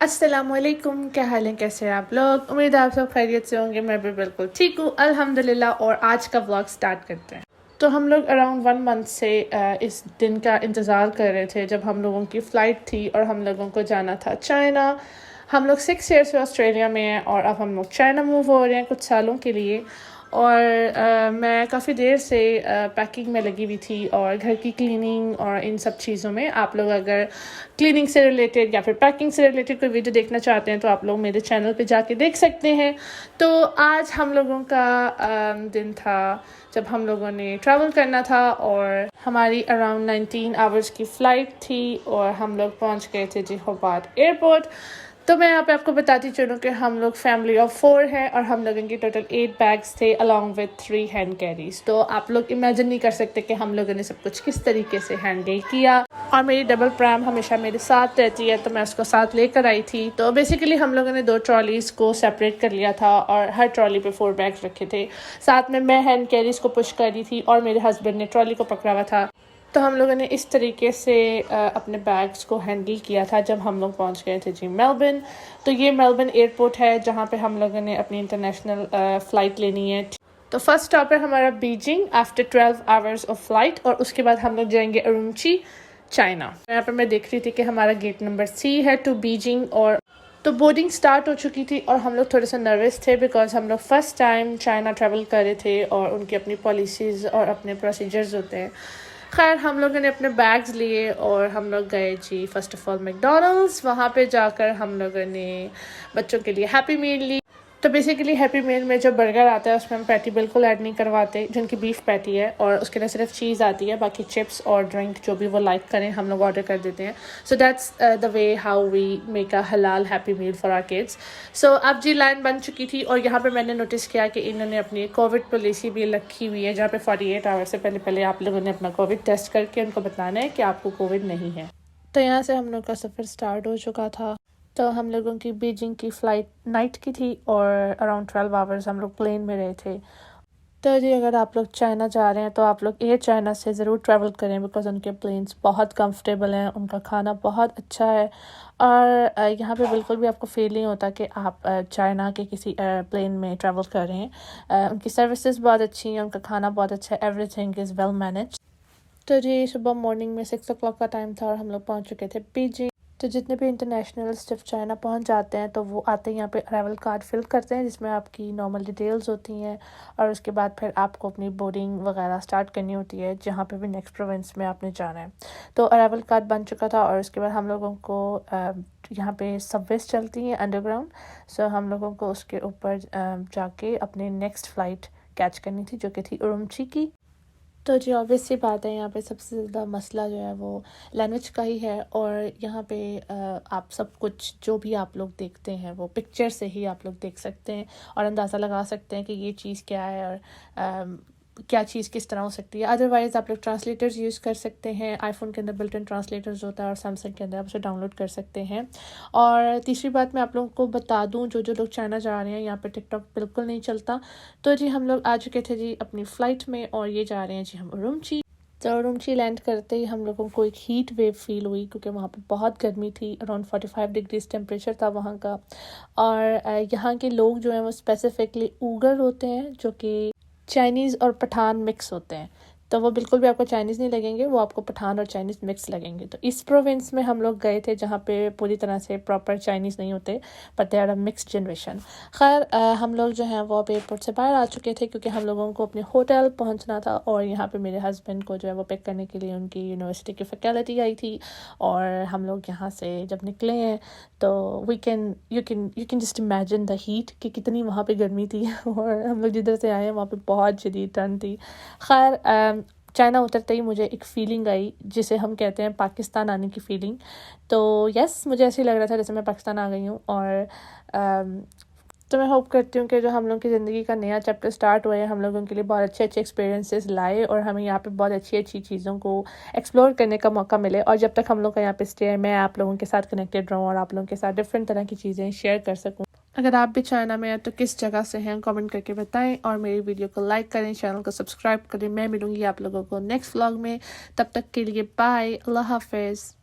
अस्सलामुअलैकुम, क्या हाल है, कैसे हैं आप लोग। उम्मीद है आप सब खैरियत से होंगे। मैं भी बिल्कुल ठीक हूँ अल्हम्दुलिल्लाह। और आज का व्लॉग स्टार्ट करते हैं। तो हम लोग अराउंड 1 मंथ से इस दिन का इंतज़ार कर रहे थे जब हम लोगों की फ़्लाइट थी और हम लोगों को जाना था चाइना। हम लोग 6 ईयर से ऑस्ट्रेलिया में हैं और अब हम लोग चाइना मूव हो रहे हैं कुछ सालों के लिए। और मैं काफ़ी देर से पैकिंग में लगी हुई थी और घर की क्लीनिंग और इन सब चीज़ों में। आप लोग अगर क्लीनिंग से रिलेटेड या फिर पैकिंग से रिलेटेड कोई वीडियो देखना चाहते हैं तो आप लोग मेरे चैनल पे जाके देख सकते हैं। तो आज हम लोगों का दिन था जब हम लोगों ने ट्रैवल करना था और हमारी अराउंड 19 आवर्स की फ़्लाइट थी और हम लोग पहुंच गए थे जोहाबाद एयरपोर्ट। तो मैं यहाँ पे आपको बताती चलूँ कि हम लोग फैमिली ऑफ 4 हैं और हम लोगों की टोटल 8 बैग्स थे अलॉन्ग विथ 3 हैंड कैरीज। तो आप लोग इमेजिन नहीं कर सकते कि हम लोगों ने सब कुछ किस तरीके से हैंडल किया। और मेरी डबल प्रैम हमेशा मेरे साथ रहती है तो मैं उसको साथ लेकर आई थी। तो बेसिकली हम लोगों ने 2 ट्रॉलीज़ को सेपरेट कर लिया था और हर ट्रॉली पे 4 बैग्स रखे थे। साथ में मैं हैंड कैरीज को पुश कर रही थी और मेरे हस्बैंड ने ट्रॉली को पकड़ा हुआ था। तो हम लोगों ने इस तरीके से अपने बैग्स को हैंडल किया था जब हम लोग पहुंच गए थे जी मेलबर्न। तो ये मेलबर्न एयरपोर्ट है जहां पे हम लोगों ने अपनी इंटरनेशनल फ़्लाइट लेनी है। तो फर्स्ट स्टॉप है हमारा Beijing after 12 hours of flight और उसके बाद हम लोग जाएंगे उरुमची चाइना। यहाँ पर मैं देख रही थी कि हमारा गेट नंबर C है टू बीजिंग। और तो बोर्डिंग स्टार्ट हो चुकी थी और हम लोग थोड़े से नर्वस थे बिकॉज हम लोग फर्स्ट टाइम चाइना ट्रैवल कर रहे थे और उनकी अपनी पॉलिसीज़ और अपने प्रोसीजर्स होते हैं। खैर हम लोगों ने अपने बैग्स लिए और हम लोग गए जी फ़र्स्ट ऑफ़ ऑल मैकडॉनल्ड्स। वहाँ पे जाकर हम लोगों ने बच्चों के लिए हैप्पी मील ली। तो बेसिकली हैप्पी मील में जो बर्गर आता है उसमें हम पैटी बिल्कुल ऐड नहीं करवाते, जिनकी बीफ पैटी है और उसके लिए सिर्फ चीज़ आती है, बाकी चिप्स और ड्रिंक जो भी वो लाइक करें हम लोग ऑर्डर कर देते हैं। So that's the way how we make a हलाल happy meal for our kids. So अब जी लाइन बन चुकी थी और यहाँ पे मैंने नोटिस किया कि इन्होंने अपनी कोविड पॉलिसी भी रखी हुई है जहाँ पे 48 आवर से पहले आप लोगों ने अपना कोविड टेस्ट करके उनको बताना है कि आपको कोविड नहीं है। तो यहाँ से हम लोग का सफ़र स्टार्ट हो चुका था। तो हम लोगों की बीजिंग की फ़्लाइट नाइट की थी और अराउंड 12 आवर्स हम लोग प्लेन में रहे थे। तो जी अगर आप लोग चाइना जा रहे हैं तो आप लोग एयर चाइना से ज़रूर ट्रैवल करें बिकॉज़ उनके प्लेन्स बहुत कंफर्टेबल हैं, उनका खाना बहुत अच्छा है और यहाँ पे बिल्कुल भी आपको फील नहीं होता कि आप चाइना के किसी एयरप्लेन में ट्रैवल कर रहे हैं। उनकी सर्विसेज बहुत अच्छी हैं, उनका खाना बहुत अच्छा है, एवरीथिंग इज़ वेल मैनेज। तो जी सुबह मॉर्निंग में 6 o'clock का टाइम था और हम लोग पहुँच चुके थे बीजिंग। तो जितने भी इंटरनेशनल स्टिफ चाइना पहुंच जाते हैं तो वो आते ही यहाँ पे अराइवल कार्ड फिल करते हैं जिसमें आपकी नॉर्मल डिटेल्स होती हैं और उसके बाद फिर आपको अपनी बोर्डिंग वगैरह स्टार्ट करनी होती है जहाँ पे भी नेक्स्ट प्रोविंस में आपने जाना है। तो अराइवल कार्ड बन चुका था और उसके बाद हम लोगों को यहाँ पे सबवेज चलती हैं अंडरग्राउंड। सो हम लोगों को उसके ऊपर जाके अपनी नेक्स्ट फ़्लाइट कैच करनी थी जो कि थी उरुमची की। तो जी ऑब्वियस सी बात है, यहाँ पे सबसे ज़्यादा मसला जो है वो लैंग्वेज का ही है और यहाँ पे आप सब कुछ जो भी आप लोग देखते हैं वो पिक्चर से ही आप लोग देख सकते हैं और अंदाज़ा लगा सकते हैं कि ये चीज़ क्या है और क्या चीज़ किस तरह हो सकती है। अदरवाइज़ आप लोग ट्रांसलेटर्स यूज़ कर सकते हैं, आईफोन के अंदर बिल्ट इन ट्रांसलेटर्स होता है और सैमसंग के अंदर आप उसे डाउनलोड कर सकते हैं। और तीसरी बात मैं आप लोगों को बता दूं, जो लोग चाइना जा रहे हैं यहाँ पे टिकटॉक बिल्कुल नहीं चलता। तो जी हम लोग आ चुके थे जी अपनी फ़्लाइट में और ये जा रहे हैं जी हम उरुमची। तो उरुमची लैंड करते ही हम लोगों को एक हीट वेव फील हुई क्योंकि वहाँ पे बहुत गर्मी थी, अराउंड 45 डिग्रीज टेम्परेचर था वहाँ का। और यहाँ के लोग जो हैं वो स्पेसिफिकली उगर होते हैं जो कि चाइनीज़ और पठान मिक्स होते हैं। तो वो बिल्कुल भी आपको चाइनीज़ नहीं लगेंगे, वो आपको पठान और चाइनीज़ मिक्स लगेंगे। तो इस प्रोविंस में हम लोग गए थे जहाँ पे पूरी तरह से प्रॉपर चाइनीज़ नहीं होते but they are a mixed generation. खैर हम लोग जो हैं वो अब एयरपोर्ट से बाहर आ चुके थे क्योंकि हम लोगों को अपने होटल पहुँचना था और यहाँ पे मेरे हस्बैंड को जो है वो पिक करने के लिए उनकी यूनिवर्सिटी की फैकल्टी आई थी। और हम लोग यहाँ से जब निकले हैं तो you can just imagine the heat कि कितनी वहाँ पे गर्मी थी और हम लोग जिधर से आए हैं वहाँ पे बहुत शदीद ठंड थी। खैर चाइना उतरते ही मुझे एक फ़ीलिंग आई जिसे हम कहते हैं पाकिस्तान आने की फ़ीलिंग। तो यस मुझे ऐसे ही लग रहा था जैसे मैं पाकिस्तान आ गई हूँ। और तो मैं होप करती हूँ कि जो हम लोग की ज़िंदगी का नया चैप्टर स्टार्ट हुआ है हम लोगों के लिए बहुत अच्छे अच्छे एक्सपीरियंसेस लाए और हमें यहाँ पे बहुत अच्छी अच्छी चीज़ों को एक्सप्लोर करने का मौका मिले। और जब तक हम लोग का यहाँ पे स्टे है मैं आप लोगों के साथ कनेक्टेड रहूँ और आप लोगों के साथ डिफरेंट तरह की चीज़ें शेयर कर सकूँ। अगर आप भी चाइना में हैं तो किस जगह से हैं कमेंट करके बताएं और मेरी वीडियो को लाइक करें, चैनल को सब्सक्राइब करें। मैं मिलूंगी आप लोगों को नेक्स्ट व्लॉग में, तब तक के लिए बाय, अल्लाह हाफिज़।